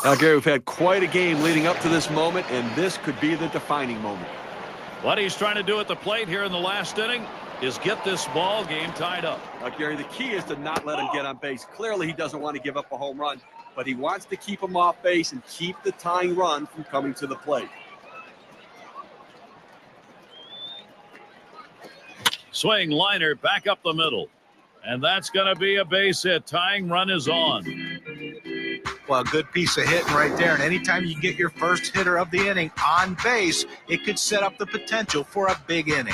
Now, Gary, we've had quite a game leading up to this moment, and this could be the defining moment. What he's trying to do at the plate here in the last inning is get this ball game tied up. Now, Gary, the key is to not let him get on base. Clearly, he doesn't want to give up a home run, but he wants to keep him off base and keep the tying run from coming to the plate. Swing liner back up the middle. And that's going to be a base hit. Tying run is on. Well, a good piece of hitting right there. And anytime you get your first hitter of the inning on base, it could set up the potential for a big inning.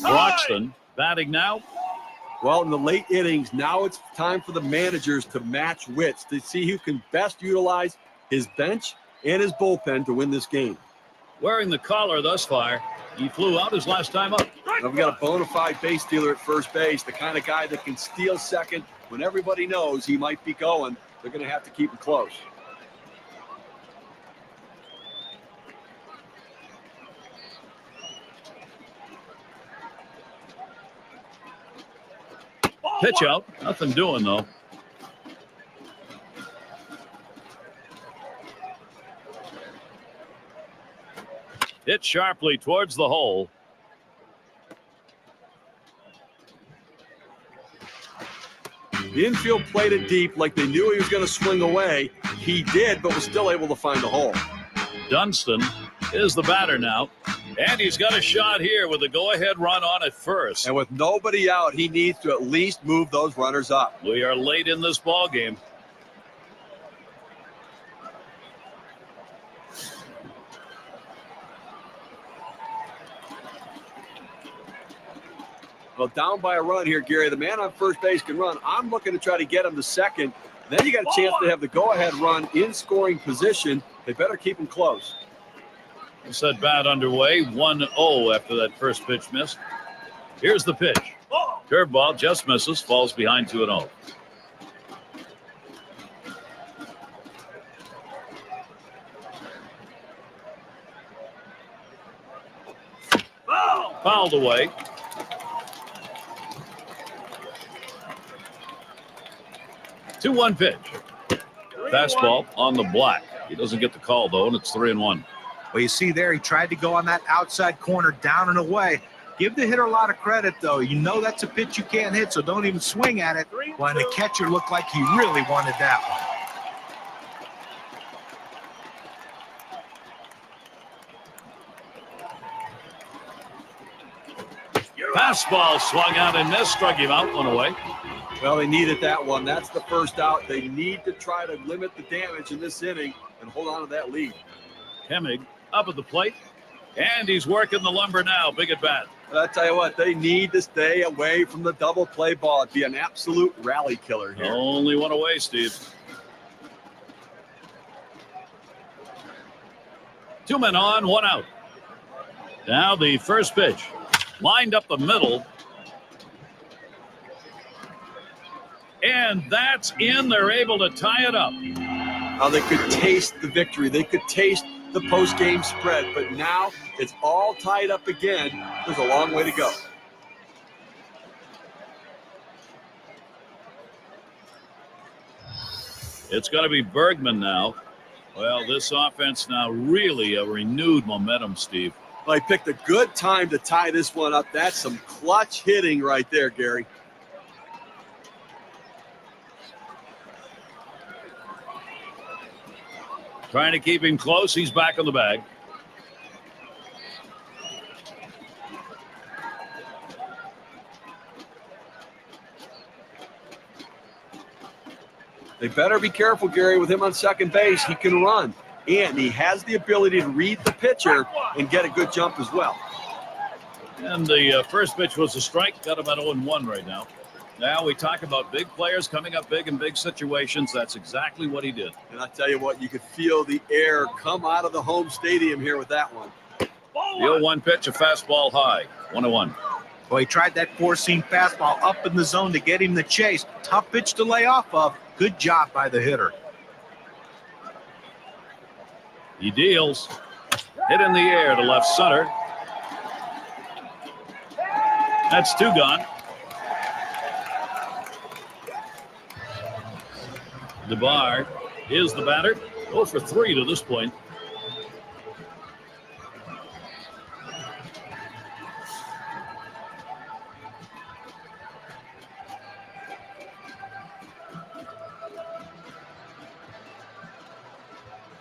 Broxton batting now. Well, in the late innings, now it's time for the managers to match wits to see who can best utilize his bench and his bullpen to win this game. Wearing the collar thus far, he flew out his last time up. Now we've got a bona fide base stealer at first base, the kind of guy that can steal second when everybody knows he might be going. They're going to have to keep him close. Pitch out. Nothing doing, though. Hit sharply towards the hole. The infield played it deep like they knew he was going to swing away. He did, but was still able to find the hole. Dunston is the batter now. And he's got a shot here with a go-ahead run on at first. And with nobody out, he needs to at least move those runners up. We are late in this ball game. Well, down by a run here, Gary. The man on first base can run. I'm looking to try to get him to second. Then you got a chance to have the go-ahead run in scoring position. They better keep him close. Set bat underway, 1-0 after that first pitch missed. Here's the pitch. Curveball just misses, falls behind 2-0. Fouled away. Two 1 pitch. Fastball on the black. He doesn't get the call, though, and it's 3-1. Well, you see there, he tried to go on that outside corner, down and away. Give the hitter a lot of credit, though. You know that's a pitch you can't hit, so don't even swing at it. Well, and the catcher looked like he really wanted that one. Fastball swung out and missed, struck him out, 1 away. Well, they needed that one. That's the first out. They need to try to limit the damage in this inning and hold on to that lead. Hemming up at the plate, and he's working the lumber now. Big at bat. But I tell you what, they need to stay away from the double play ball. It'd be an absolute rally killer here. Only 1 away, Steve. 2 men on, 1 out. Now the first pitch, lined up the middle. And that's in. They're able to tie it up. Now they could taste the victory. They could taste the post-game spread. But now it's all tied up again. There's a long way to go. It's going to be Bergman now. Well, this offense now really a renewed momentum, Steve. Well, he picked a good time to tie this one up. That's some clutch hitting right there, Gary. Trying to keep him close. He's back on the bag. They better be careful, Gary, with him on second base. He can run, and he has the ability to read the pitcher and get a good jump as well. And the first pitch was a strike. Got him at 0-1 right now. Now we talk about big players coming up big in big situations. That's exactly what he did. And I tell you what, you could feel the air come out of the home stadium here with that one. The 0-1 pitch, a fastball high, 1-1. Well, he tried that four-seam fastball up in the zone to get him the chase. Tough pitch to lay off of. Good job by the hitter. He deals. Hit in the air to left center. That's 2 gone. DeBar is the batter. 0 for 3 to this point.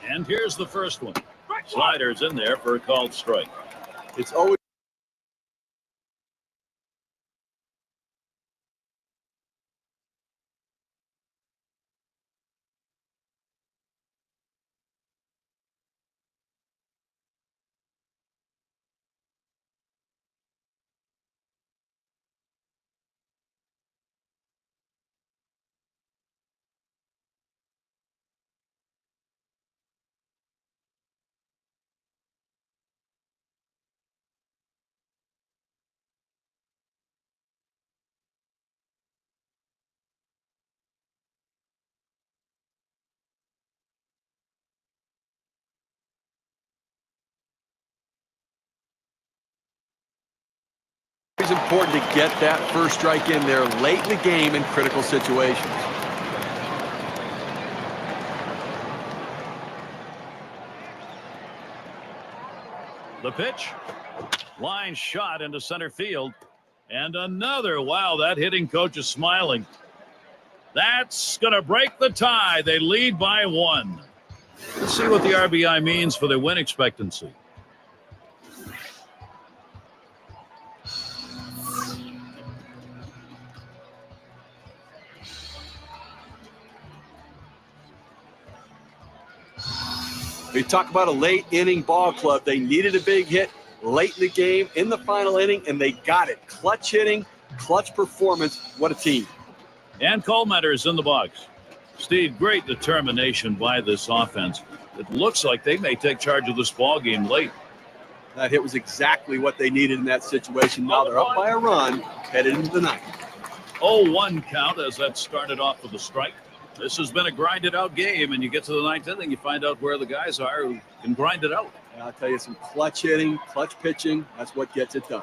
And here's the first one. Sliders in there for a called strike. It's always important to get that first strike in there late in the game in critical situations. The pitch. Line shot into center field. And another. Wow, that hitting coach is smiling. That's going to break the tie. They lead by 1. Let's see what the RBI means for their win expectancy. We talk about a late inning ball club. They needed a big hit late in the game, in the final inning, and they got it. Clutch hitting, clutch performance. What a team. And Colemeter is in the box. Steve, great determination by this offense. It looks like they may take charge of this ball game late. That hit was exactly what they needed in that situation. Now they're up by a run, headed into the ninth. 0-1 count as that started off with a strike. This has been a grinded-out game, and you get to the ninth inning, you find out where the guys are who can grind it out. And I'll tell you, some clutch hitting, clutch pitching, that's what gets it done.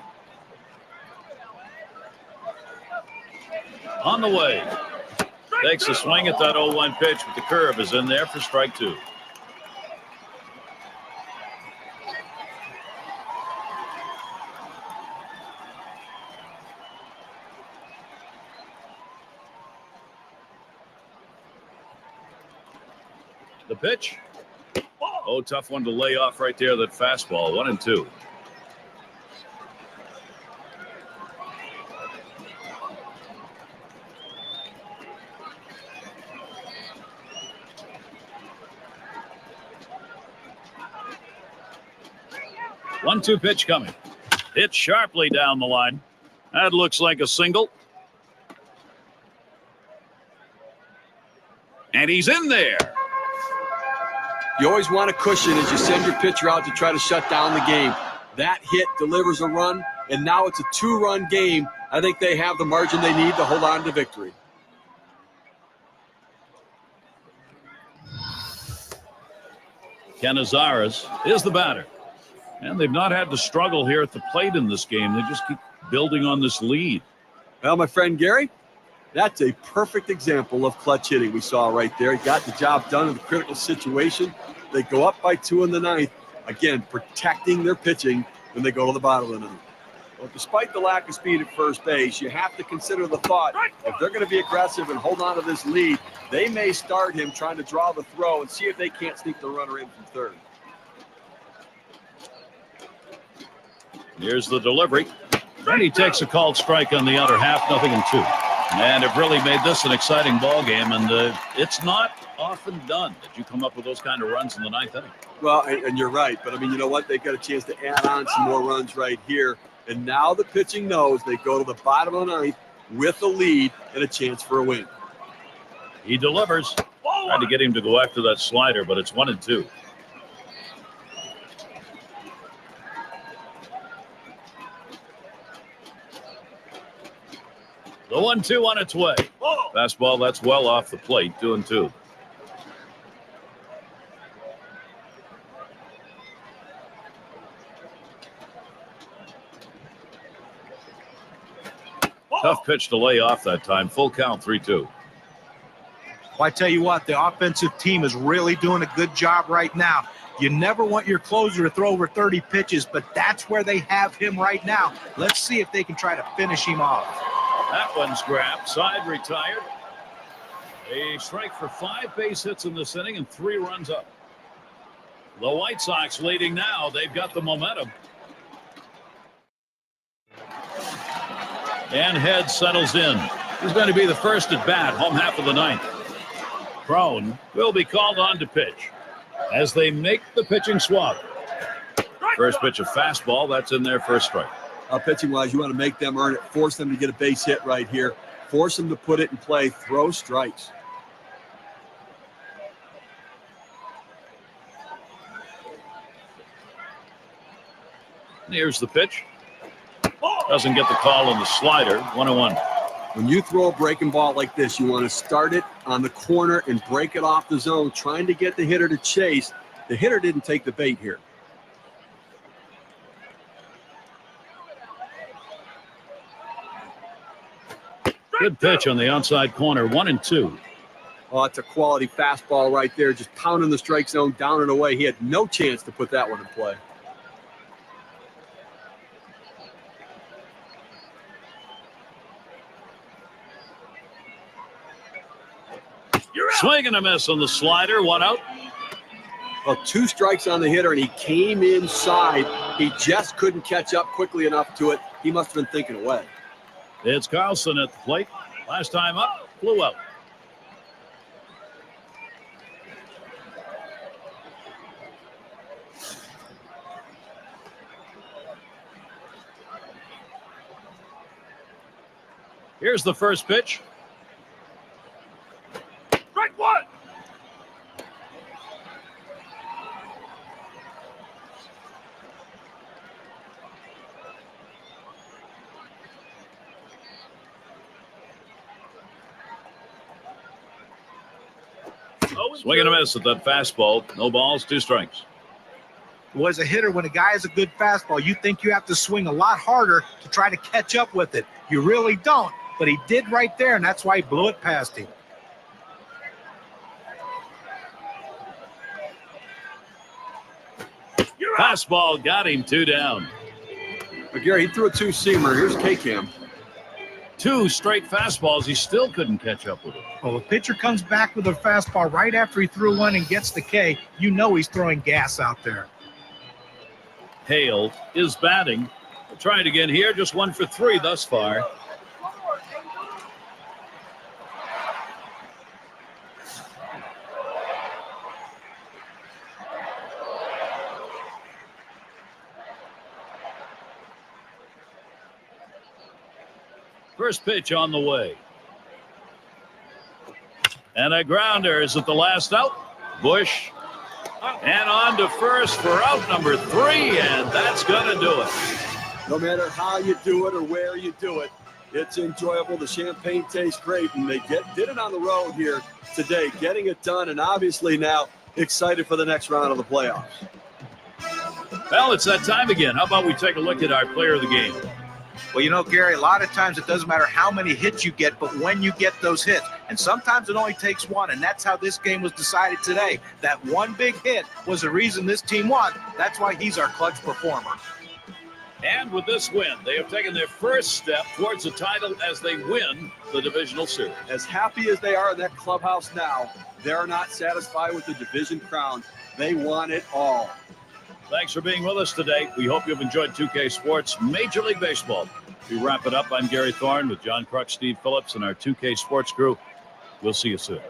On the way. Takes a swing at that 0-1 pitch, but the curve is in there for strike 2. The pitch. Oh, tough one to lay off right there, that fastball. 1-2. One-two pitch coming. Hit sharply down the line. That looks like a single. And he's in there. You always want a cushion as you send your pitcher out to try to shut down the game. That hit delivers a run, and now it's a 2-run game. I think they have the margin they need to hold on to victory. Canizares is the batter. And they've not had to struggle here at the plate in this game. They just keep building on this lead. Well, my friend Gary, that's a perfect example of clutch hitting we saw right there. He got the job done in the critical situation. They go up by 2 in the ninth. Again, protecting their pitching when they go to the bottom of the ninth. Well, despite the lack of speed at first base, you have to consider the thought, if they're going to be aggressive and hold on to this lead, they may start him trying to draw the throw and see if they can't sneak the runner in from third. Here's the delivery. And he takes a called strike on the other half, 0-2. And it really made this an exciting ball game, and it's not often done that you come up with those kind of runs in the ninth inning. Well, and you're right, but I mean, you know what? They've got a chance to add on some more runs right here, and now the pitching knows they go to the bottom of the ninth with a lead and a chance for a win. He delivers. Tried to get him to go after that slider, but it's 1-2. The 1-2 on its way. Fastball, that's well off the plate, 2-2. Tough pitch to lay off that time. Full count, 3-2. Well, I tell you what, the offensive team is really doing a good job right now. You never want your closer to throw over 30 pitches, but that's where they have him right now. Let's see if they can try to finish him off. That one's grabbed. Side retired. A strike for 5 base hits in this inning and 3 runs up. The White Sox leading now. They've got the momentum. And Head settles in. He's going to be the first at bat, home half of the ninth. Crone will be called on to pitch as they make the pitching swap. First pitch, a fastball. That's in there, first strike. Pitching-wise, you want to make them earn it. Force them to get a base hit right here. Force them to put it in play. Throw strikes. Here's the pitch. Doesn't get the call on the slider. 1-1. When you throw a breaking ball like this, you want to start it on the corner and break it off the zone, trying to get the hitter to chase. The hitter didn't take the bait here. Good pitch on the outside corner. 1-2. Oh, it's a quality fastball right there, just pounding the strike zone down and away. He had no chance to put that one in play. Swing and a miss on the slider. 1 out. Well, 2 strikes on the hitter, and he came inside. He just couldn't catch up quickly enough to it. He must have been thinking away. It's Carlson at the plate. Last time up, flew out. Here's the first pitch. Strike 1. Swing and a miss at that fastball. No balls, 2 strikes. Well, as a hitter, when a guy has a good fastball, you think you have to swing a lot harder to try to catch up with it. You really don't, but he did right there, and that's why he blew it past him. Fastball got him, 2 down. But Gary, he threw a 2-seamer. Here's K-Cam. 2 straight fastballs. He still couldn't catch up with it. Well, the pitcher comes back with a fastball right after he threw one and gets the K. You know he's throwing gas out there. Hale is batting. We'll try it again here. Just 1 for 3 thus far. First pitch on the way. And a grounder. Is it the last out? Bush. And on to first for out number 3, and that's going to do it. No matter how you do it or where you do it, it's enjoyable. The champagne tastes great, and they did it on the road here today, getting it done, and obviously now excited for the next round of the playoffs. Well, it's that time again. How about we take a look at our player of the game? Well, you know, Gary, a lot of times it doesn't matter how many hits you get, but when you get those hits. And sometimes it only takes one, and that's how this game was decided today. That one big hit was the reason this team won. That's why he's our clutch performer. And with this win, they have taken their first step towards the title as they win the divisional series. As happy as they are in that clubhouse now, they're not satisfied with the division crown. They want it all. Thanks for being with us today. We hope you've enjoyed 2K Sports Major League Baseball. We wrap it up. I'm Gary Thorne with John Crutch, Steve Phillips, and our 2K Sports crew. We'll see you soon.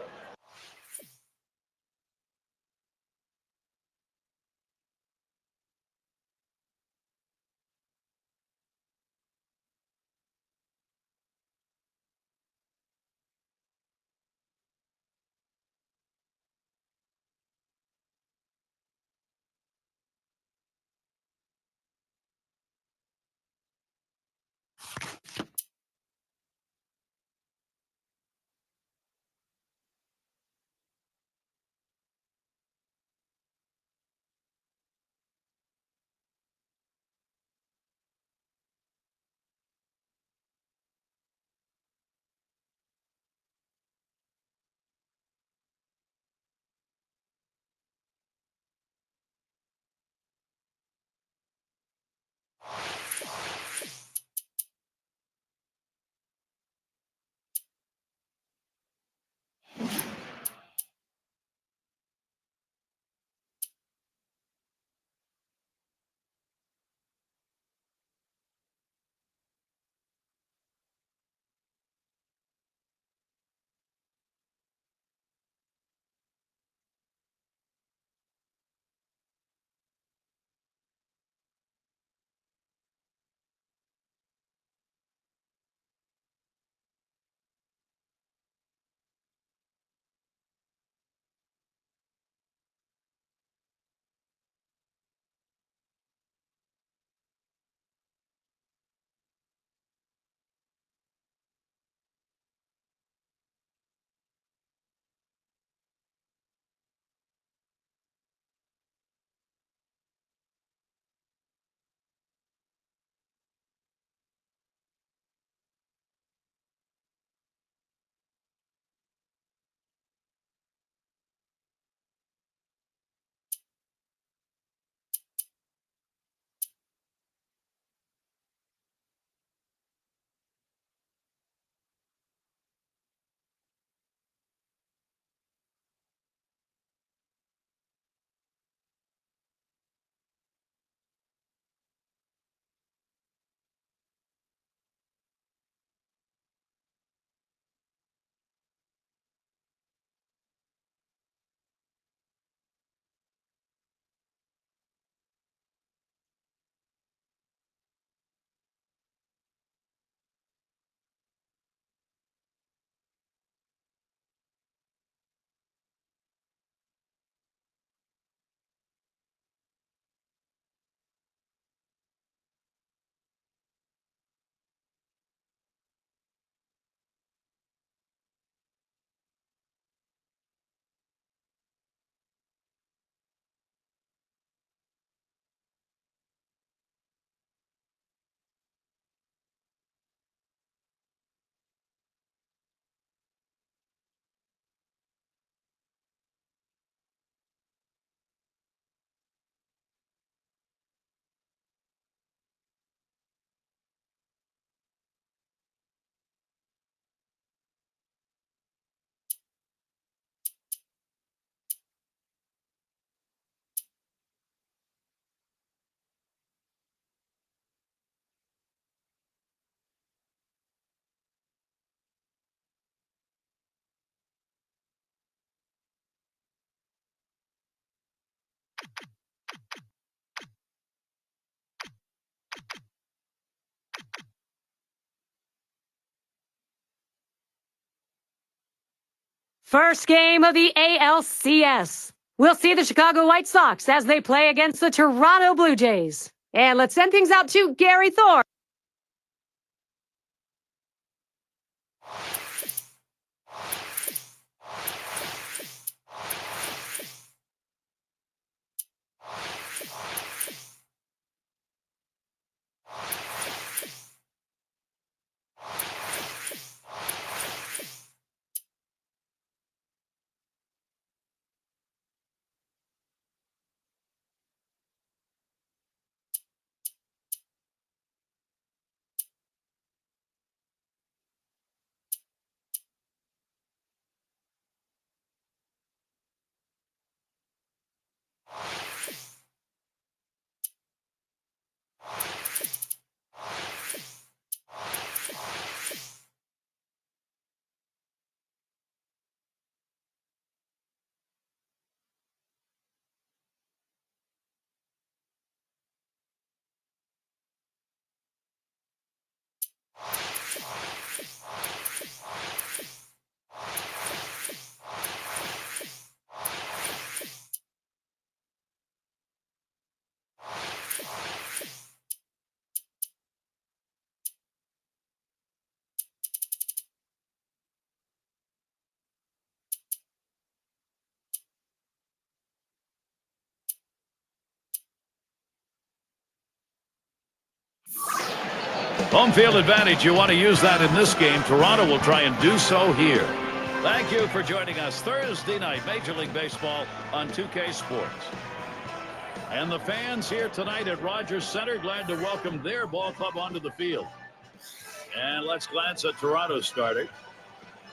First game of the ALCS. We'll see the Chicago White Sox as they play against the Toronto Blue Jays. And let's send things out to Gary Thorne. Home field advantage. You want to use that in this game. Toronto will try and do so here. Thank you for joining us Thursday night, Major League Baseball on 2K Sports. And the fans here tonight at Rogers Center, glad to welcome their ball club onto the field. And let's glance at Toronto's starter.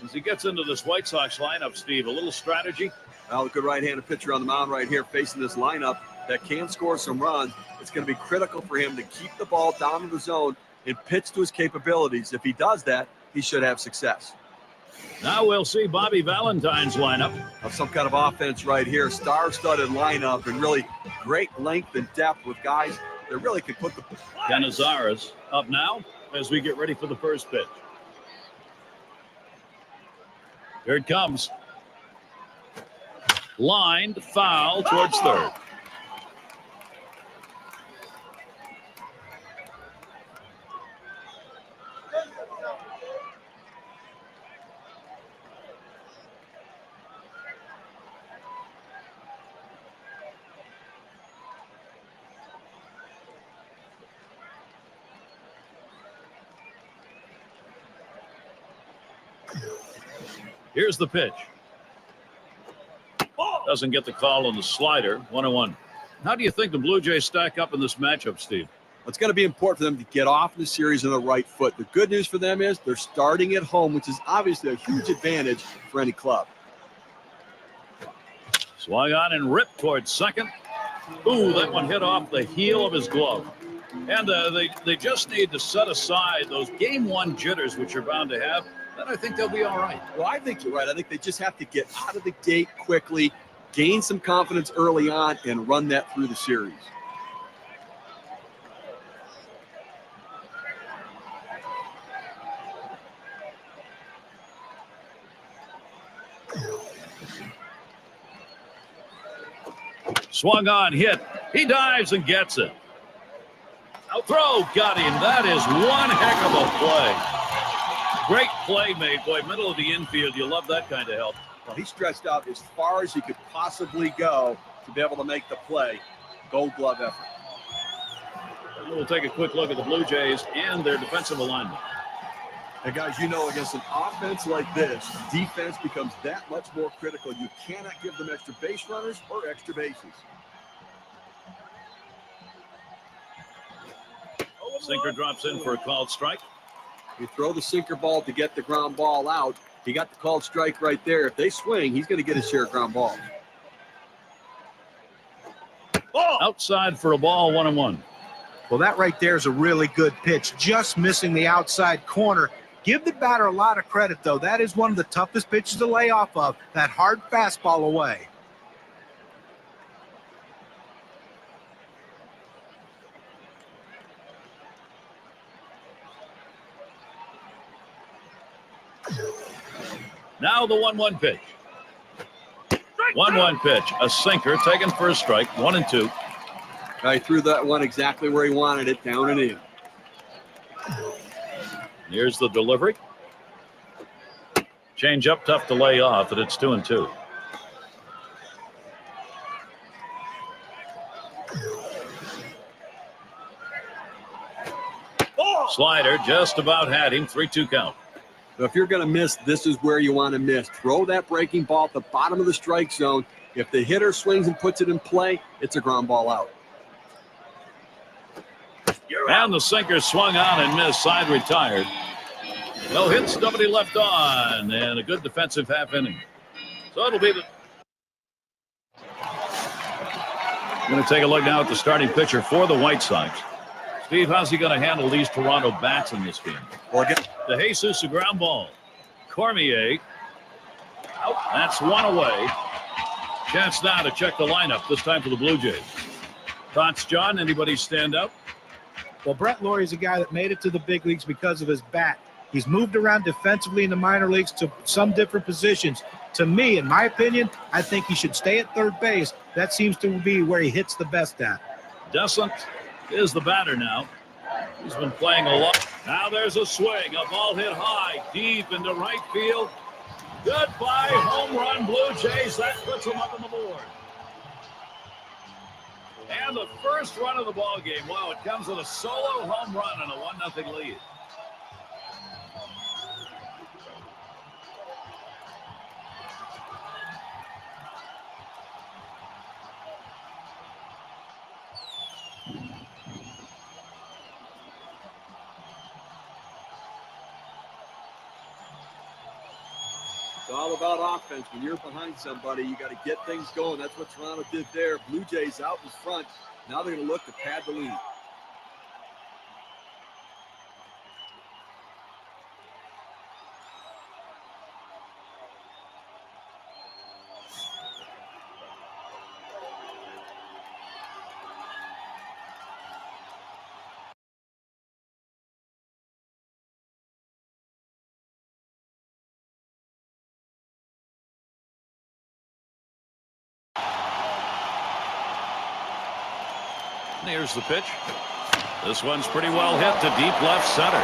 As he gets into this White Sox lineup, Steve, a little strategy. Well, a good right-handed pitcher on the mound right here facing this lineup that can score some runs. It's going to be critical for him to keep the ball down in the zone and pitch to his capabilities. If he does that, he should have success. Now we'll see Bobby Valentine's lineup. Of some kind of offense right here. Star-studded lineup and really great length and depth with guys that really could put the... Canizares up now as we get ready for the first pitch. Here it comes. Lined foul towards third. Here's the pitch. Doesn't get the call on the slider. 1-1. How do you think the Blue Jays stack up in this matchup, Steve? It's going to be important for them to get off the series on the right foot. The good news for them is they're starting at home, which is obviously a huge advantage for any club. Swung on and ripped towards second. Ooh, that one hit off the heel of his glove. And they just need to set aside those game one jitters, which you're bound to have. Then I think they'll be all right. Well, I think you're right. I think they just have to get out of the gate quickly, gain some confidence early on, and run that through the series. Swung on, hit. He dives and gets it. Out throw, got him. That is one heck of a play. Great play made, boy, middle of the infield. You love that kind of help. Well, he stretched out as far as he could possibly go to be able to make the play. Gold glove effort. We'll take a quick look at the Blue Jays and their defensive alignment. And guys, you know, against an offense like this, defense becomes that much more critical. You cannot give them extra base runners or extra bases. Sinker drops in for a called strike. You throw the sinker ball to get the ground ball out. He got the called strike right there. If they swing, he's going to get his share of ground balls. Outside for a ball, 1-1. Well, that right there is a really good pitch, just missing the outside corner. Give the batter a lot of credit, though. That is one of the toughest pitches to lay off of, that hard fastball away. Now the 1-1 pitch. 1-1 pitch. A sinker taken for a strike. 1-2. I threw that one exactly where he wanted it, down and in. Here's the delivery. Change up, tough to lay off, and it's 2-2. Slider just about had him. 3-2 count. So if you're going to miss, this is where you want to miss. Throw that breaking ball at the bottom of the strike zone. If the hitter swings and puts it in play, it's a ground ball out. And the sinker swung on and missed. Side retired. No hits, nobody left on, and a good defensive half inning. So it'll be the. Going to take a look now at the starting pitcher for the White Sox. Steve, how's he going to handle these Toronto bats in this game? Well, again, De Jesus, a ground ball. Cormier. Out. That's one away. Chance now to check the lineup, this time for the Blue Jays. Thoughts, John? Anybody stand up? Well, Brett Laurie's a guy that made it to the big leagues because of his bat. He's moved around defensively in the minor leagues to some different positions. To me, in my opinion, I think he should stay at third base. That seems to be where he hits the best at. Descent is the batter now. He's been playing a lot. Now there's a swing. A ball hit high, deep into right field. Goodbye, home run, Blue Jays. That puts them up on the board. And the first run of the ball game. Wow, it comes with a solo home run and a 1-0 lead. it's all about offense. When you're behind somebody, you got to get things going. That's what Toronto did there. Blue Jays out in front. Now they're going to look to pad the lead. Here's the pitch. This one's pretty well hit to deep left center.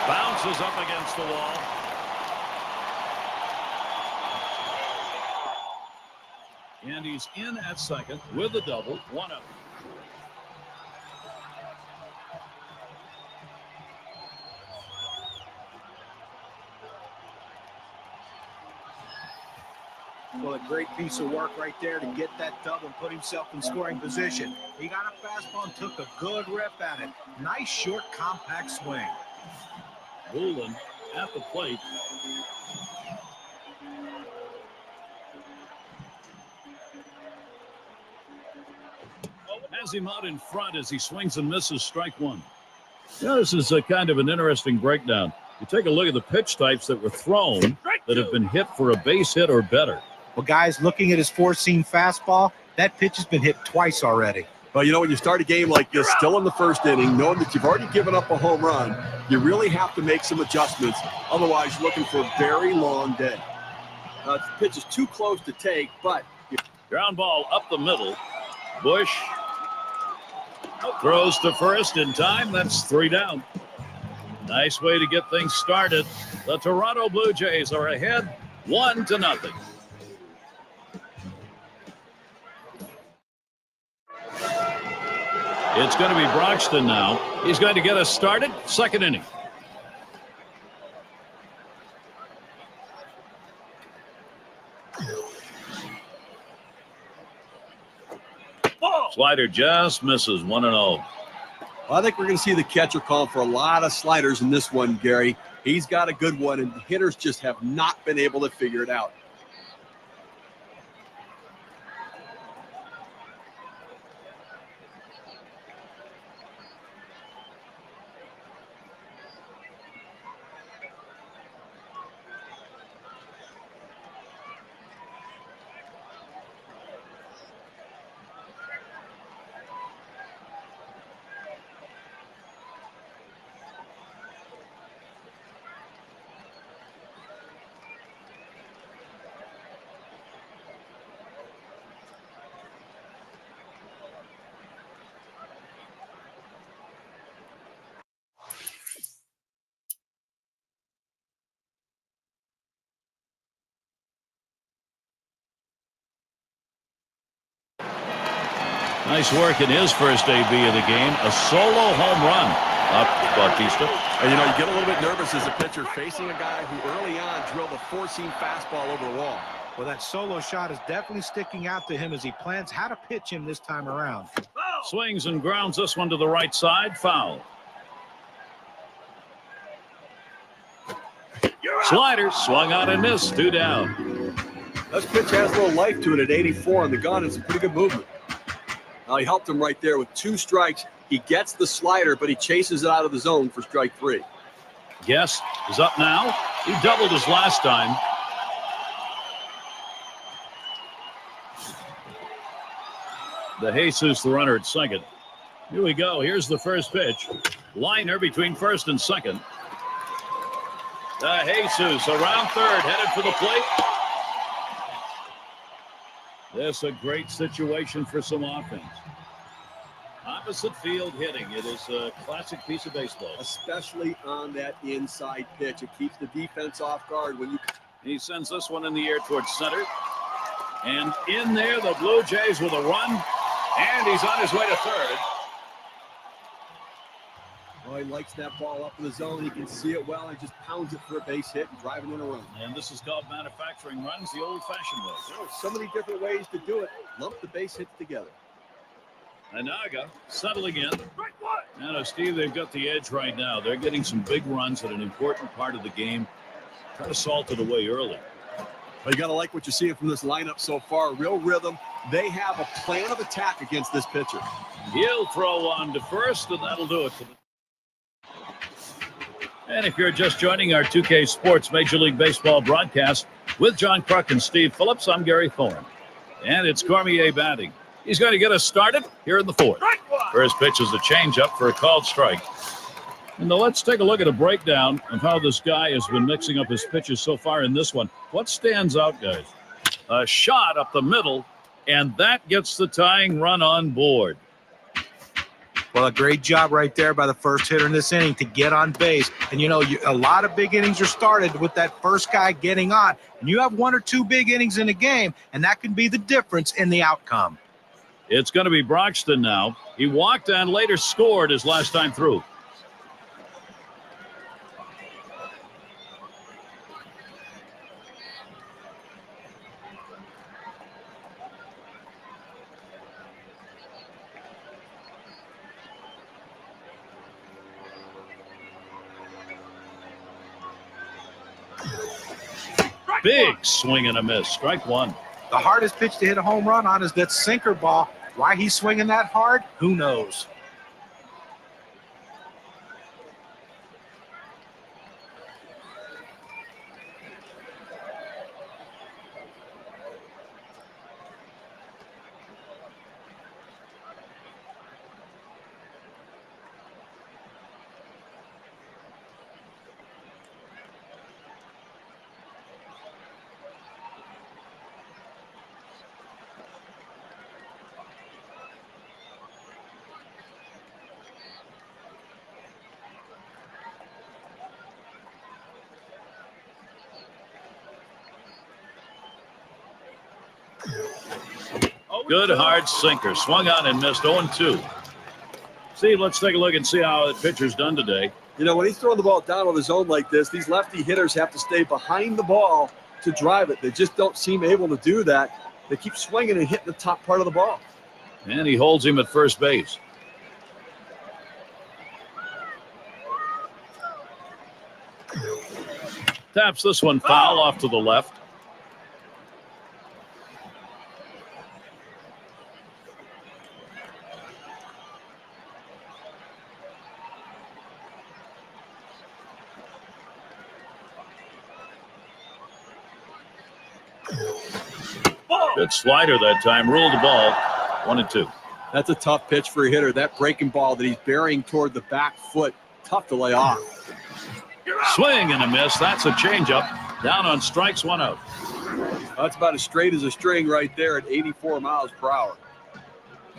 Bounces up against the wall. And he's in at second with a double. 1 up. Well, a great piece of work right there to get that double and put himself in scoring position. He got a fastball and took a good rip at it. Nice, short, compact swing. Bullen at the plate. Has him out in front as he swings and misses. Strike one. Yeah, this is a kind of an interesting breakdown. You take a look at the pitch types that were thrown that have been hit for a base hit or better. Well, guys, looking at his four-seam fastball, that pitch has been hit twice already. But, you know, when you start a game like this, still in the first inning, knowing that you've already given up a home run, you really have to make some adjustments. Otherwise, you're looking for a very long day. The pitch is too close to take, but... Ground ball up the middle. Bush throws to first in time. That's 3 down. Nice way to get things started. The Toronto Blue Jays are ahead 1-0. It's going to be Broxton now. He's going to get us started. Second inning. Slider just misses. 1-0. Well, I think we're going to see the catcher call for a lot of sliders in this one, Gary. He's got a good one, and the hitters just have not been able to figure it out. Nice work in his first AB of the game. A solo home run up Bautista. And, you know, you get a little bit nervous as a pitcher facing a guy who early on drilled a four-seam fastball over the wall. Well, that solo shot is definitely sticking out to him as he plans how to pitch him this time around. Swings and grounds this one to the right side. Foul. Slider swung out and missed. 2 down. This pitch has a little life to it at 84 on the gun. It's a pretty good movement. Now, he helped him right there with 2 strikes. He gets the slider, but he chases it out of the zone for strike 3. Guest is up now. He doubled his last time. The Jesus, the runner at second. Here we go. Here's the first pitch. Liner between first and second. The Jesus around third, headed for the plate. This a great situation for some offense. Opposite field hitting. It is a classic piece of baseball. Especially on that inside pitch. It keeps the defense off guard when you... He sends this one in the air towards center. And in there, the Blue Jays with a run. And he's on his way to third. Oh, he likes that ball up in the zone. He can see it well and just pounds it for a base hit and driving in a run. And this is called manufacturing runs the old-fashioned way. There's so many different ways to do it. Lump the base hits together. Anaga settling in. And Steve, they've got the edge right now. They're getting some big runs at an important part of the game. Try to salt it away early. Well, you got to like what you're seeing from this lineup so far. Real rhythm. They have a plan of attack against this pitcher. He'll throw on to first, and that'll do it. And if you're just joining our 2K Sports Major League Baseball broadcast with John Kruk and Steve Phillips, I'm Gary Thorne. And it's Cormier batting. He's going to get us started here in the fourth. First pitch is a changeup for a called strike. And now let's take a look at a breakdown of how this guy has been mixing up his pitches so far in this one. What stands out, guys? A shot up the middle, and that gets the tying run on board. Well, a great job right there by the first hitter in this inning to get on base. And, you know, a lot of big innings are started with that first guy getting on. And you have 1 or 2 big innings in a game, and that can be the difference in the outcome. It's going to be Broxton now. He walked and later scored his last time through. Big swing and a miss. Strike 1. The hardest pitch to hit a home run on is that sinker ball. Why he's swinging that hard, who knows? Good hard sinker. Swung on and missed. 0-2. Steve, let's take a look and see how the pitcher's done today. You know, when he's throwing the ball down on the zone like this, these lefty hitters have to stay behind the ball to drive it. They just don't seem able to do that. They keep swinging and hitting the top part of the ball. And he holds him at first base. Taps this one foul off to the left. Good slider that time. Ruled the ball. 1-2. That's a tough pitch for a hitter. That breaking ball that he's burying toward the back foot, tough to lay off. Swing and a miss. That's a changeup. Down on strikes, 1 out. That's about as straight as a string right there at 84 miles per hour.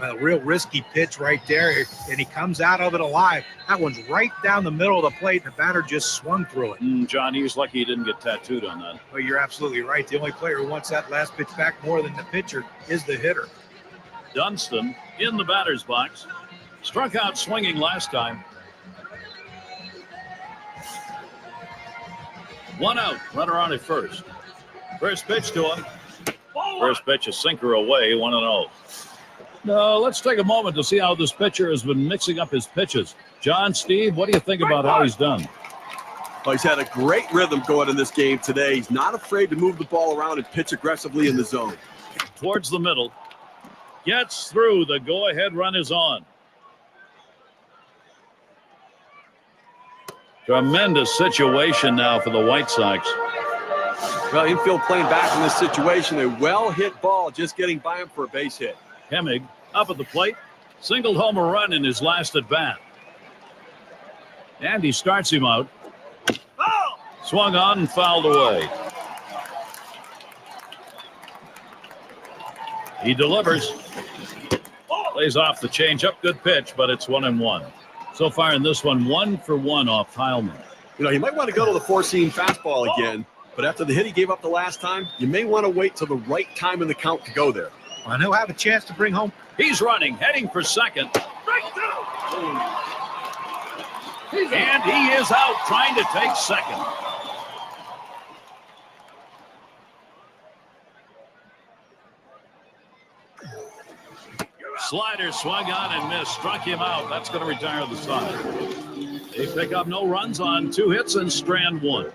A real risky pitch right there, and he comes out of it alive. That one's right down the middle of the plate, and the batter just swung through it. John, he was lucky he didn't get tattooed on that. Well, you're absolutely right. The only player who wants that last pitch back more than the pitcher is the hitter. Dunston in the batter's box. Struck out swinging last time. 1 out. Runner on at first. First pitch to him. First pitch, a sinker away, 1-0. Now, let's take a moment to see how this pitcher has been mixing up his pitches. John, Steve, what do you think about how he's done? Well, he's had a great rhythm going in this game today. He's not afraid to move the ball around and pitch aggressively in the zone. Towards the middle. Gets through. The go-ahead run is on. Tremendous situation now for the White Sox. Well, infield playing back in this situation. A well-hit ball just getting by him for a base hit. Hemmig up at the plate. Singled home a run in his last at-bat. And he starts him out. Swung on and fouled away. He delivers. Plays off the changeup. Good pitch, but it's 1-1. So far in this one, 1 for 1 off Heilman. You know, you might want to go to the four-seam fastball again, but after the hit he gave up the last time, you may want to wait till the right time in the count to go there. And he'll have a chance to bring home. He's running, heading for second. And he is out trying to take second. Slider swung on and missed. Struck him out. That's going to retire the side. They pick up no runs on 2 hits and strand 1.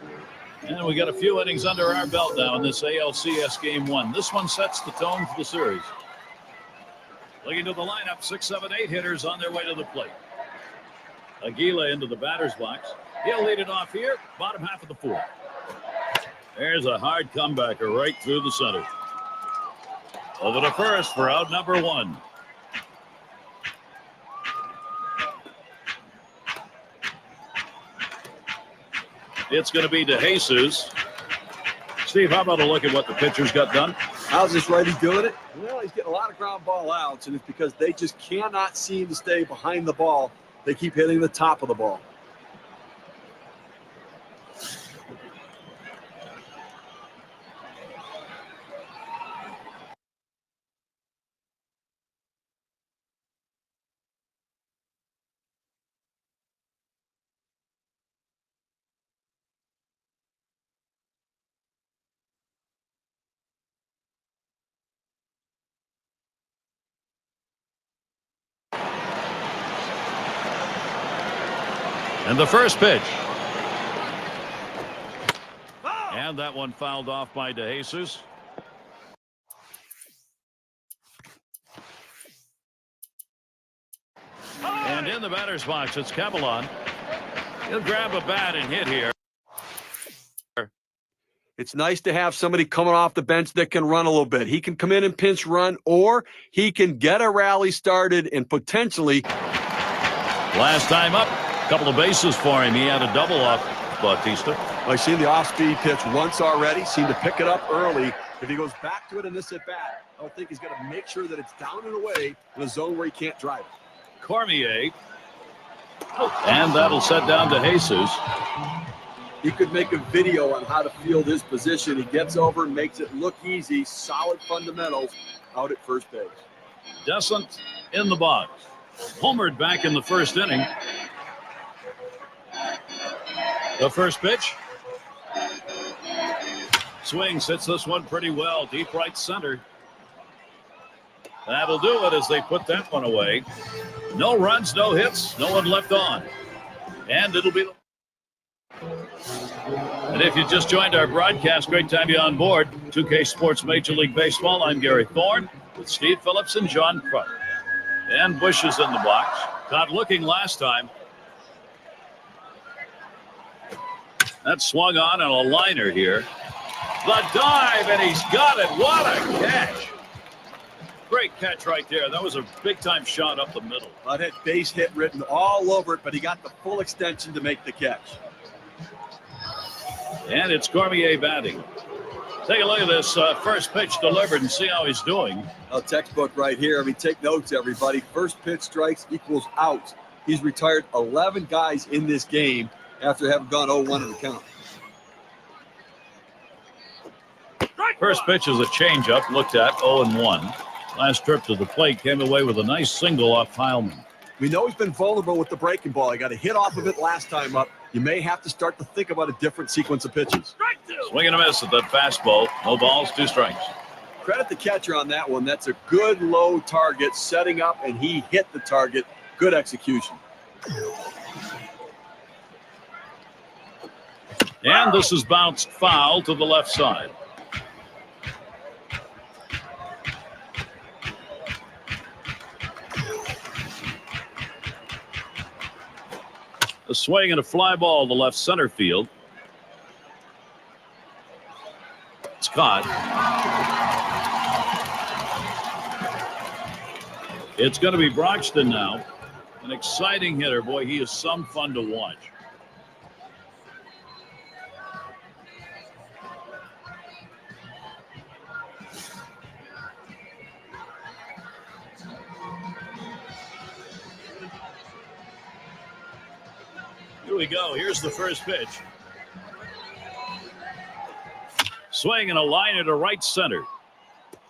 And we got a few innings under our belt now in this ALCS Game 1. This one sets the tone for the series. Looking to the lineup, 6, 7, 8 hitters on their way to the plate. Aguila into the batter's box. He'll lead it off here, bottom half of the 4th. There's a hard comebacker right through the center. Over to first for out number 1. It's going to be DeJesus. Steve, how about a look at what the pitcher's got done? How's this righty doing it? Well, he's getting a lot of ground ball outs, and it's because they just cannot seem to stay behind the ball. They keep hitting the top of the ball. And the first pitch. And that one fouled off by DeJesus. And in the batter's box, it's Cavalon. He'll grab a bat and hit here. It's nice to have somebody coming off the bench that can run a little bit. He can come in and pinch run, or he can get a rally started and potentially. Last time up. Couple of bases for him. He had a double off Bautista. I've seen the off-speed pitch once already. Seemed to pick it up early. If he goes back to it in this at-bat, I don't think he's going to make sure that it's down and away in a zone where he can't drive it. Cormier. And that'll set down to Jesus. He could make a video on how to field his position. He gets over, makes it look easy, solid fundamentals out at first base. Descent in the box. Homered back in the first inning. The first pitch. Swings, hits this one pretty well. Deep right center. That'll do it as they put that one away. No runs, no hits, no one left on. And it'll be. And if you just joined our broadcast, great to have you on board. 2K Sports Major League Baseball. I'm Gary Thorne with Steve Phillips and John Crutch. And Bush is in the box. Caught looking last time. That swung on a liner here. The dive, and he's got it. What a catch. Great catch right there. That was a big-time shot up the middle. That had base hit written all over it, but he got the full extension to make the catch. And it's Cormier batting. Take a look at this first pitch delivered and see how he's doing. A textbook right here. I mean, take notes, everybody. First pitch strikes equals out. He's retired 11 guys in this game after having gone 0-1 in the count. First pitch is a changeup, looked at 0-1. Last trip to the plate came away with a nice single off Heilman. We know he's been vulnerable with the breaking ball. He got a hit off of it last time up. You may have to start to think about a different sequence of pitches. Swing and a miss at that fastball. No balls, 2 strikes. Credit the catcher on that one. That's a good low target setting up, and he hit the target. Good execution. And this is bounced foul to the left side. A swing and a fly ball to left center field. It's caught. It's going to be Broxton now. An exciting hitter. Boy, he is some fun to watch. Here we go. Here's the first pitch. Swing and a liner to right center.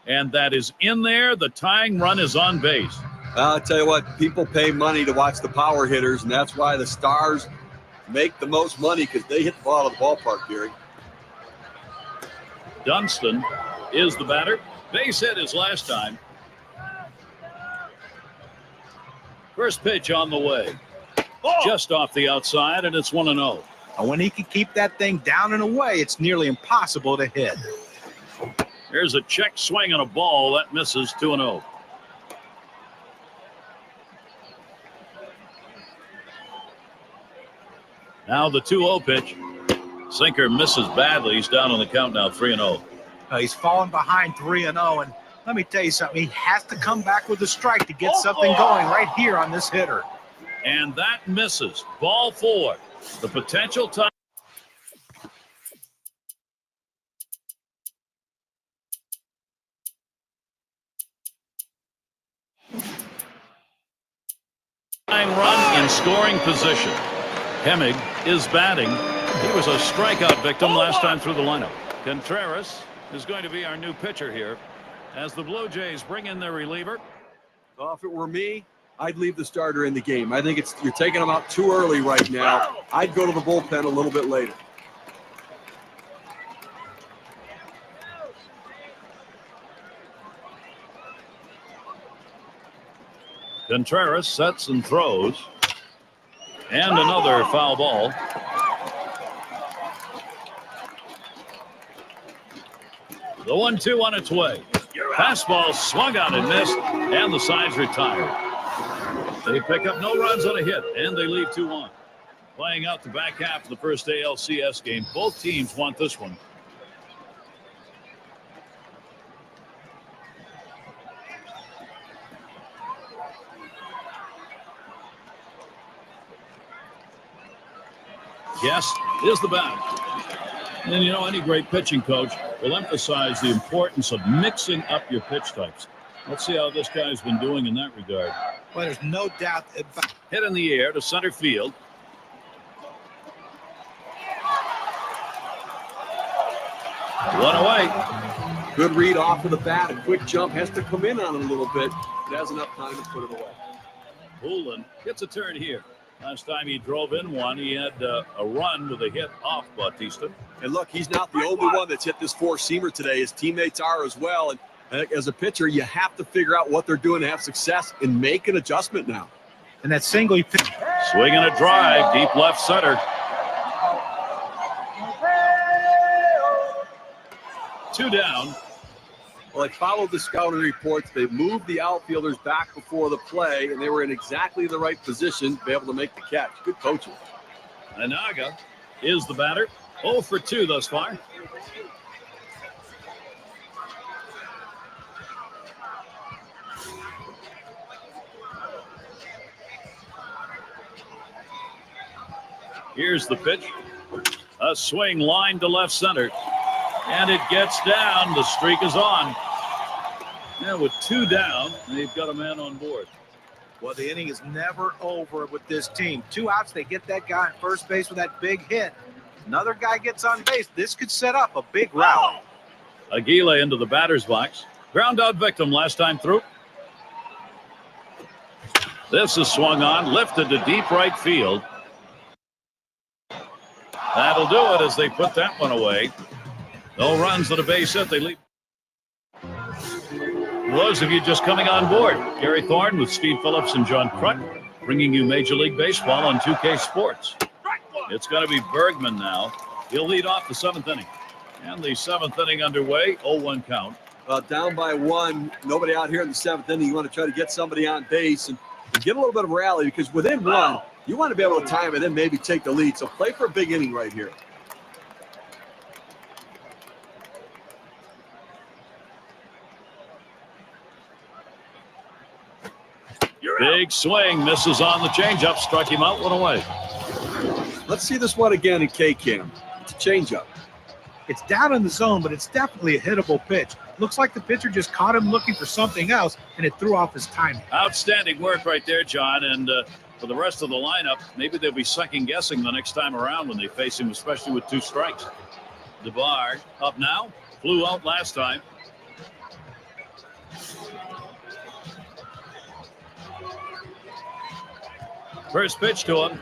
And that is in there. The tying run is on base. I'll tell you what, people pay money to watch the power hitters, and that's why the Stars make the most money, because they hit the ball out of the ballpark, Gary. Dunston is the batter. Base hit his last time. First pitch on the way. Just off the outside, and it's 1-0. And when he can keep that thing down and away, it's nearly impossible to hit. Here's a check swing on a ball. That misses, 2-0. Now the 2-0 pitch. Sinker misses badly. He's down on the count now, 3-0. He's fallen behind 3-0, and let me tell you something. He has to come back with a strike to get something going right here on this hitter. And that misses. Ball 4. The potential time. Run in scoring position. Hemmig is batting. He was a strikeout victim last time through the lineup. Contreras is going to be our new pitcher here as the Blue Jays bring in their reliever. Well, if it were me, I'd leave the starter in the game. I think you're taking him out too early right now. I'd go to the bullpen a little bit later. Contreras sets and throws. And another foul ball. The 1-2 on its way. Fastball swung out and missed, and the side's retired. They pick up no runs on a hit, and they leave 2-1. Playing out the back half of the first ALCS game. Both teams want this one. Yes, is the batter. And you know, any great pitching coach will emphasize the importance of mixing up your pitch types. Let's see how this guy's been doing in that regard. Well, there's no doubt. Hit in the air to center field. One away. Good read off of the bat. A quick jump has to come in on it a little bit. It has enough time to put it away. Poulin gets a turn here. Last time he drove in one, he had a run with a hit off Bautista. And look, he's not the only one that's hit this four-seamer today. His teammates are as well. And as a pitcher, you have to figure out what they're doing to have success and make an adjustment now. And that single he pitched. Swinging a drive, deep left center. 2 down. Well, I followed the scouting reports. They moved the outfielders back before the play, and they were in exactly the right position to be able to make the catch. Good coaching. Anaga is the batter. 0 for 2 thus far. Here's the pitch. A swing line to left center. And it gets down. The streak is on. Now with 2 down, they've got a man on board. Well, the inning is never over with this team. 2 outs, they get that guy at first base with that big hit. Another guy gets on base. This could set up a big rally. Aguila into the batter's box. Ground out victim last time through. This is swung on, lifted to deep right field. That'll do it as they put that one away. No runs to the base hit. They lead. For those of you just coming on board, Gary Thorne with Steve Phillips and John Kruk bringing you Major League Baseball on 2K Sports. It's going to be Bergman now. He'll lead off the 7th inning. And the 7th inning underway, 0-1 count. Down by 1, nobody out here in the 7th inning. You want to try to get somebody on base and get a little bit of rally, because within 1, you want to be able to time it and maybe take the lead. So play for a big inning right here. Big swing, misses on the changeup, struck him out, one away. Let's see this one again in K-Cam. It's a changeup. It's down in the zone, but it's definitely a hittable pitch. Looks like the pitcher just caught him looking for something else, and it threw off his timing. Outstanding work right there, John. And for the rest of the lineup, maybe they'll be second-guessing the next time around when they face him, especially with 2 strikes. DeBar up now, flew out last time. First pitch to him.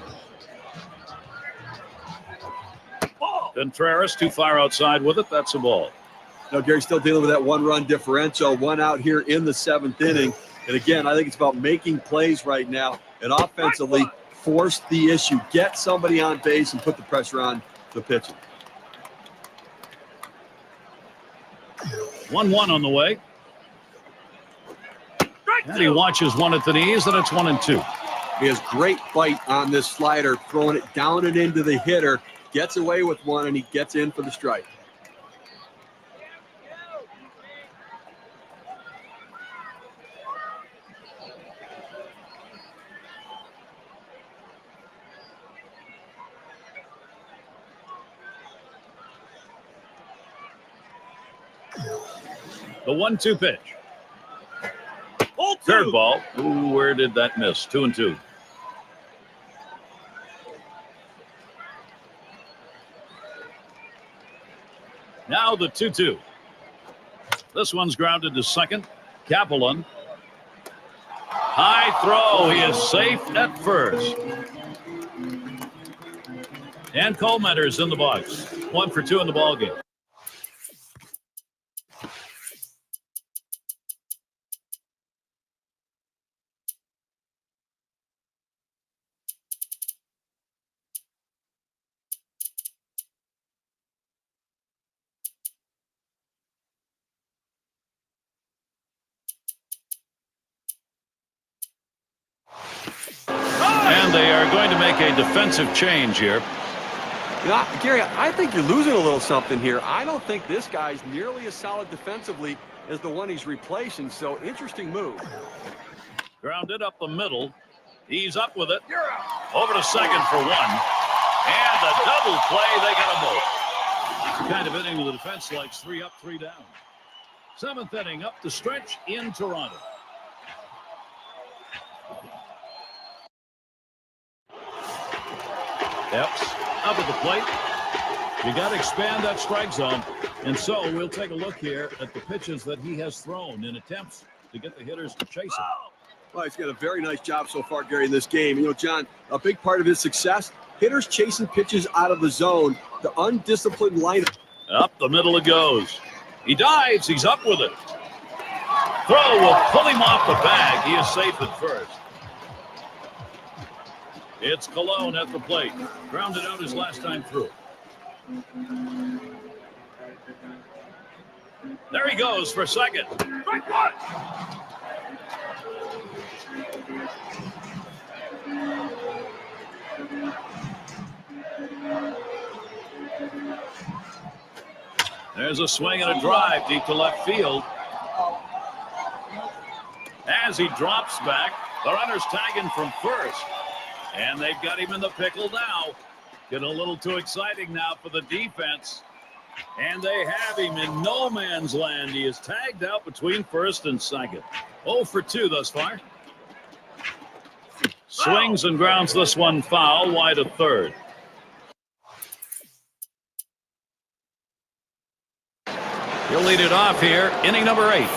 Contreras too far outside with it. That's a ball. Now, Gary's still dealing with that 1-run differential. 1 out here in the 7th inning. And again, I think it's about making plays right now and offensively force the issue. Get somebody on base and put the pressure on the pitcher. 1-1 on the way. And he watches one at the knees, and it's 1-2. He has great bite on this slider, throwing it down and into the hitter. Gets away with one, and he gets in for the strike. The 1-2 pitch. Curveball. Ooh, where did that miss? 2-2. Now the 2-2. This one's grounded to second. Kaplan. High throw. He is safe at first. And Colemanter's in the box. 1 for 2 in the ballgame. And they are going to make a defensive change here. You know, Gary, I think you're losing a little something here. I don't think this guy's nearly as solid defensively as the one he's replacing, so interesting move. Grounded up the middle. He's up with it. Over to second for 1. And a double play. They got them both. The kind of inning the defense likes. 3 up, 3 down. 7th inning up the stretch in Toronto. Epps up at the plate. You got to expand that strike zone. And so we'll take a look here at the pitches that he has thrown in attempts to get the hitters to chase him. Well, he's got a very nice job so far, Gary, in this game. You know, John, a big part of his success, hitters chasing pitches out of the zone, the undisciplined lineup. Up the middle it goes. He dives. He's up with it. Throw will pull him off the bag. He is safe at first. It's Colon at the plate. Grounded out his last time through. There he goes for second. Strike 1. There's a swing and a drive deep to left field. As he drops back, the runner's tagging from first. And they've got him in the pickle now. Getting a little too exciting now for the defense. And they have him in no man's land. He is tagged out between first and second. 0 for 2 thus far. Swings and grounds this one foul, wide of third. He'll lead it off here, inning number 8.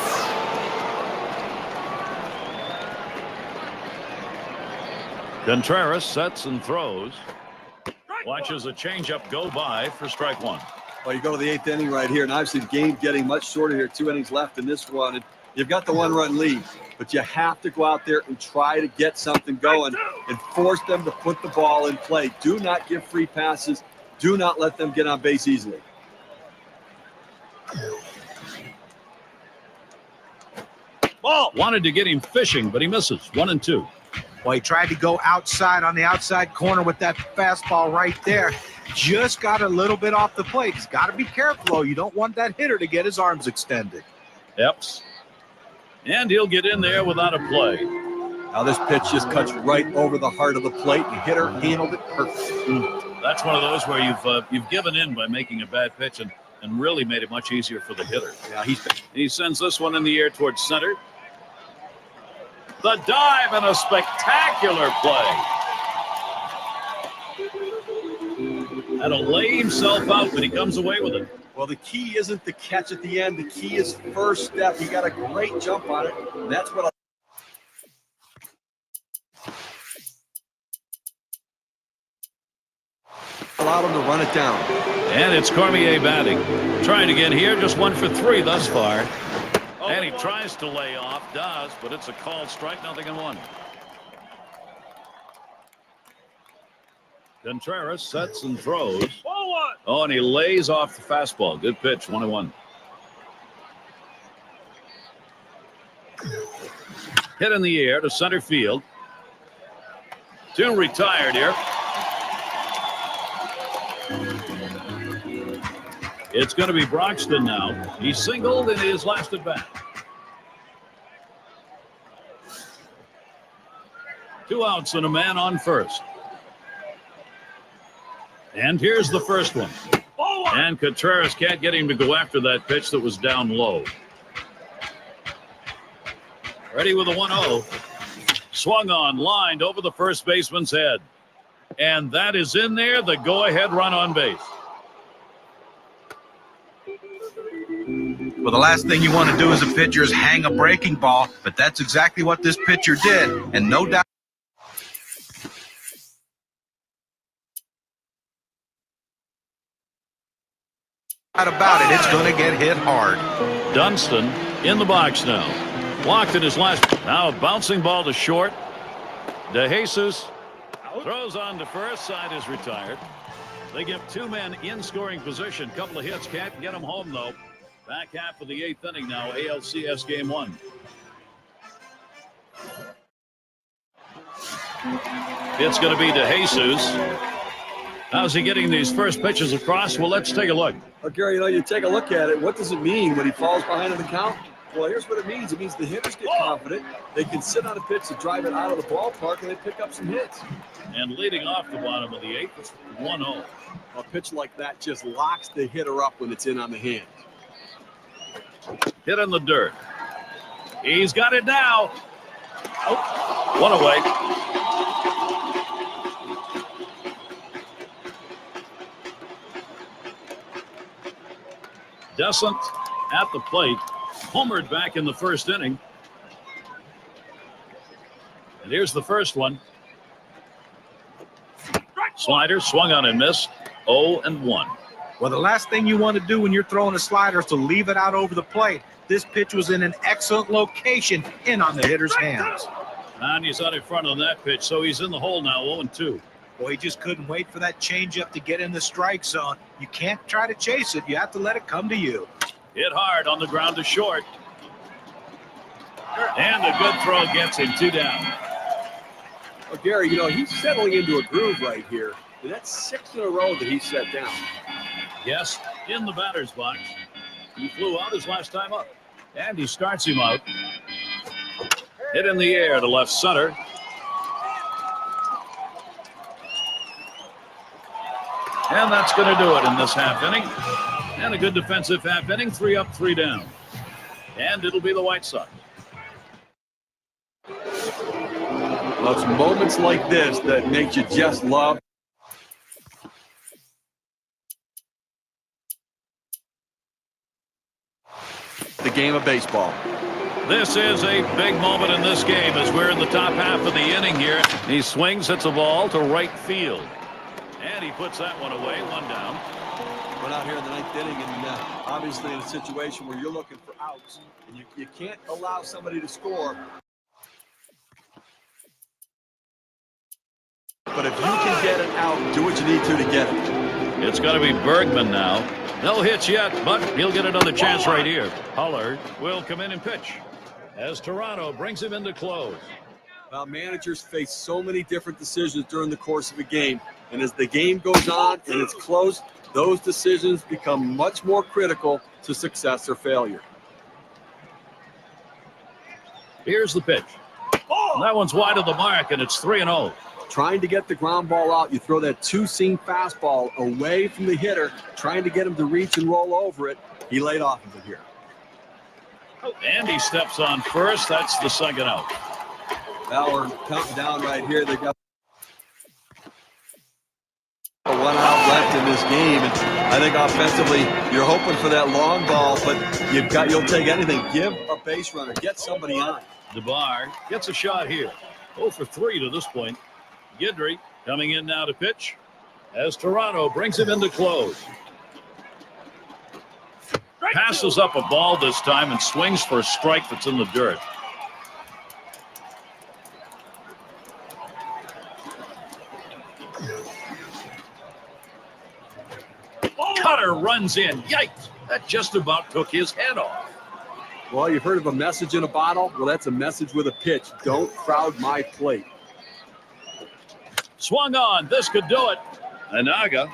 Contreras sets and throws. Watches a changeup go by for strike one. Well, you go to the 8th inning right here, and obviously the game getting much shorter here. 2 innings left in this one. And you've got the 1-run lead, but you have to go out there and try to get something going and force them to put the ball in play. Do not give free passes. Do not let them get on base easily. Ball. Wanted to get him fishing, but he misses. 1-2. Well, he tried to go outside on the outside corner with that fastball right there. Just got a little bit off the plate. He's got to be careful, though. You don't want that hitter to get his arms extended. Eps. And he'll get in there without a play. Now this pitch just cuts right over the heart of the plate. The hitter handled it perfectly. That's one of those where you've given in by making a bad pitch and really made it much easier for the hitter. Yeah, he sends this one in the air towards center. The dive and a spectacular play. That'll lay himself out, but he comes away with it. Well, the key isn't the catch at the end. The key is first step. He got a great jump on it. And that's what allowed him to run it down. And it's Cormier batting. Trying again here, just 1 for 3 thus far. And he tries to lay off, does, but it's a called strike, 0-1. Contreras sets and throws. Oh, and he lays off the fastball. Good pitch, 1-1. Hit in the air to center field. 2 retired here. It's going to be Broxton now. He singled in his last at bat. 2 outs and a man on first. And here's the first one. And Contreras can't get him to go after that pitch that was down low. Ready with a 1-0. Swung on, lined over the first baseman's head. And that is in there, the go-ahead run on base. Well, the last thing you want to do as a pitcher is hang a breaking ball, but that's exactly what this pitcher did, and no doubt about it, it's going to get hit hard. Dunston in the box now. Walked in his last. Now a bouncing ball to short. DeJesus throws on to first. Side is retired. They give 2 men in scoring position. Couple of hits. Can't get them home, though. Back half of the 8th inning now. ALCS game 1. It's going to be DeJesus. How's he getting these first pitches across? Well, let's take a look. Well, Gary, you take a look at it. What does it mean when he falls behind in the count? Well, here's what it means. It means the hitters get confident. They can sit on a pitch to drive it out of the ballpark, and they pick up some hits. And leading off the bottom of the 8th, it's 1-0. A pitch like that just locks the hitter up when it's in on the hand. Hit in the dirt. He's got it now. Oh, 1 away. Descent at the plate. Homered back in the first inning. And here's the first one. Slider swung on and missed. 0-1. Well, the last thing you want to do when you're throwing a slider is to leave it out over the plate. This pitch was in an excellent location in on the hitter's hands. And he's out in front on that pitch, so he's in the hole now, 0-2. Boy, he just couldn't wait for that changeup to get in the strike zone. You can't try to chase it. You have to let it come to you. Hit hard on the ground to short. And a good throw gets him 2 down. Well, Gary, he's settling into a groove right here. And that's 6 in a row that he set down. Yes, in the batter's box. He flew out his last time up. And he starts him out. Hit in the air to left center. And that's going to do it in this half inning. And a good defensive half inning. 3 up, 3 down. And it'll be the White Sox. Well, it's moments like this that make you just love the game of baseball. This is a big moment in this game as we're in the top half of the inning here. He swings, hits a ball to right field. And he puts that one away, one down. We're out here in the ninth inning, and obviously in a situation where you're looking for outs, and you can't allow somebody to score. But if you can get it out, do what you need to get it. It's got to be Bergman now. No hits yet, but he'll get another chance right here. Huller will come in and pitch as Toronto brings him in to close. Well, managers face so many different decisions during the course of a game, and as the game goes on and it's close, those decisions become much more critical to success or failure. Here's the pitch. That one's wide of the mark, and it's 3-0. Trying to get the ground ball out, you throw that two-seam fastball away from the hitter, trying to get him to reach and roll over it. He laid off of it here. And he steps on first. That's the second out. Now we're counting down right here. They got one out left in this game, and I think offensively you're hoping for that long ball, but you'll take anything. Give a base runner, get somebody on. DeBar gets a shot here. 0 for 3 to this point. Guidry coming in now to pitch as Toronto brings him in to close. Passes up a ball this time and swings for a strike that's in the dirt. Cutter runs in. Yikes. That just about took his head off. Well, you've heard of a message in a bottle? Well, that's a message with a pitch. Don't crowd my plate. Swung on. This could do it. Anaga.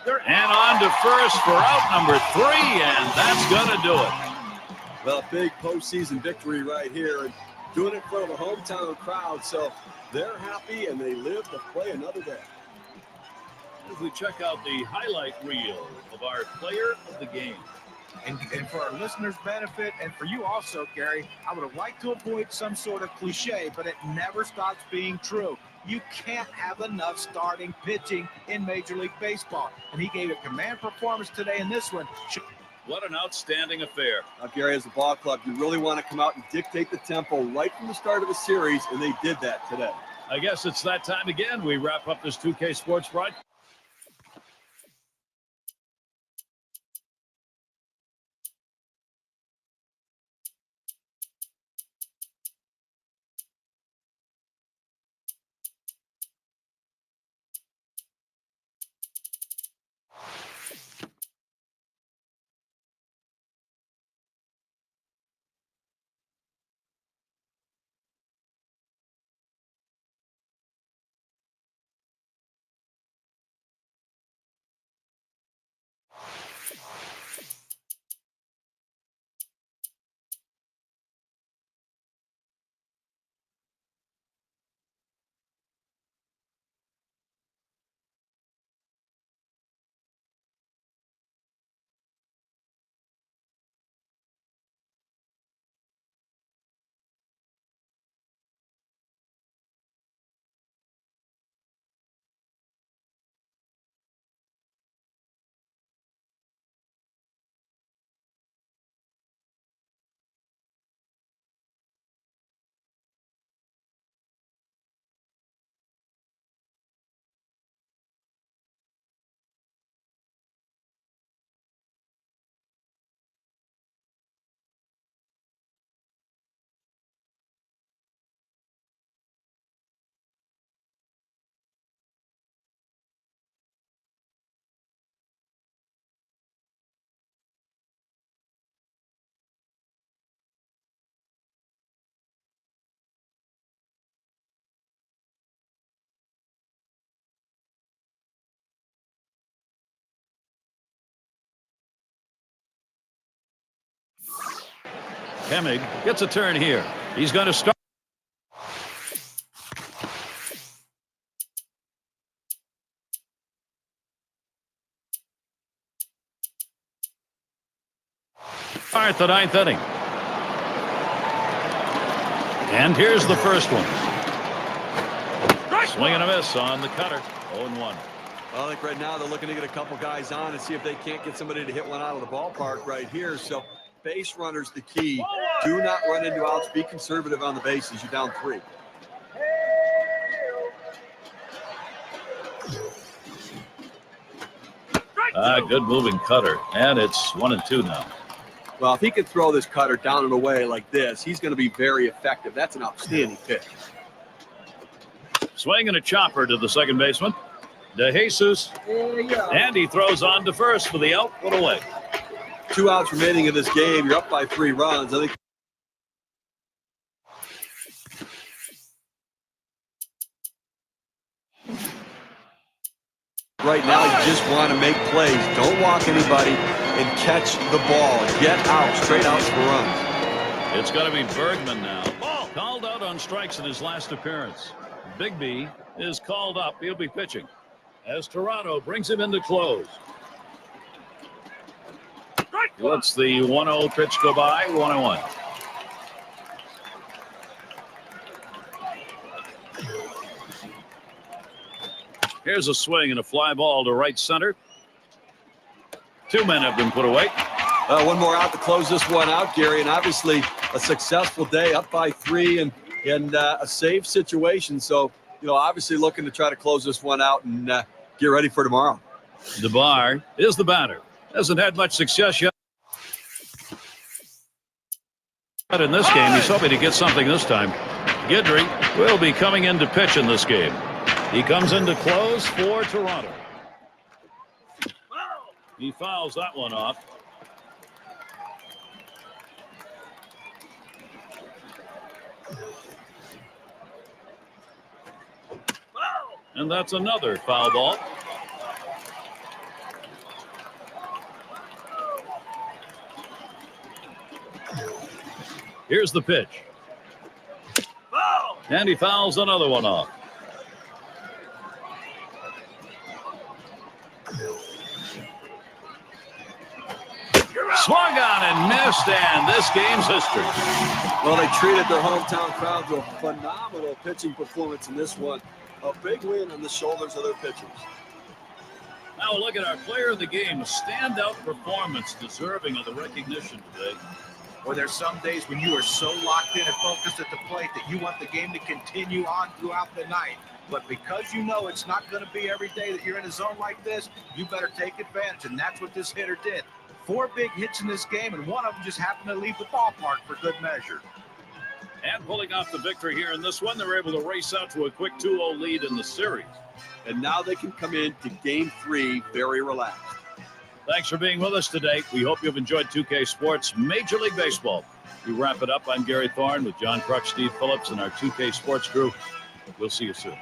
And on to first for out number 3, and that's going to do it. Well, big postseason victory right here, and doing it in front of a hometown crowd, so they're happy and they live to play another day. As we check out the highlight reel of our player of the game. And for our listeners' benefit, and for you also, Gary, I would have liked to avoid some sort of cliche, but it never stops being true. You can't have enough starting pitching in Major League Baseball. And he gave a command performance today in this one. What an outstanding affair. Now, Gary, as a ball club, you really want to come out and dictate the tempo right from the start of the series, and they did that today. I guess it's that time again. We wrap up this 2K Sports broadcast. Hemming gets a turn here. He's going to start. Start the 9th inning. And here's the first one. Swing and a miss on the cutter. 0-1. I think right now they're looking to get a couple guys on and see if they can't get somebody to hit one out of the ballpark right here. So base runner's the key. Do not run into outs. Be conservative on the bases. You're down 3. Good moving cutter. And it's 1-2 now. Well, if he can throw this cutter down and away like this, he's going to be very effective. That's an outstanding pitch. Swing and a chopper to the second baseman. De Jesus. And he throws on to first for the out. Put away. 2 outs remaining in this game. You're up by 3 runs. I think right now you just want to make plays. Don't walk anybody and catch the ball. Get out. Straight outs for runs. It's going to be Bergman now. Called out on strikes in his last appearance. Bigby is called up. He'll be pitching as Toronto brings him in to close. Lets the 1-0 pitch go by. 1-1. Here's a swing and a fly ball to right center. 2 men have been put away. One more out to close this one out, Gary, and obviously a successful day, up by 3 and a save situation. So, obviously looking to try to close this one out and get ready for tomorrow. DeBar is the batter. Hasn't had much success yet. But in this game, he's hoping to get something this time. Guidry will be coming in to pitch in this game. He comes in to close for Toronto. He fouls that one off. And that's another foul ball. Here's the pitch. And he fouls another one off. Swung on and missed, and this game's history. Well, they treated their hometown crowd to a phenomenal pitching performance in this one. A big win on the shoulders of their pitchers. Now look at our player of the game. A standout performance deserving of the recognition today. Or there's some days when you are so locked in and focused at the plate that you want the game to continue on throughout the night. But because you know it's not going to be every day that you're in a zone like this, you better take advantage, and that's what this hitter did. 4 big hits in this game, and one of them just happened to leave the ballpark for good measure. And pulling off the victory here in this one, they're able to race out to a quick 2-0 lead in the series. And now they can come into Game 3 very relaxed. Thanks for being with us today. We hope you've enjoyed 2K Sports Major League Baseball. We wrap it up. I'm Gary Thorne with John Kruk, Steve Phillips, and our 2K Sports crew. We'll see you soon.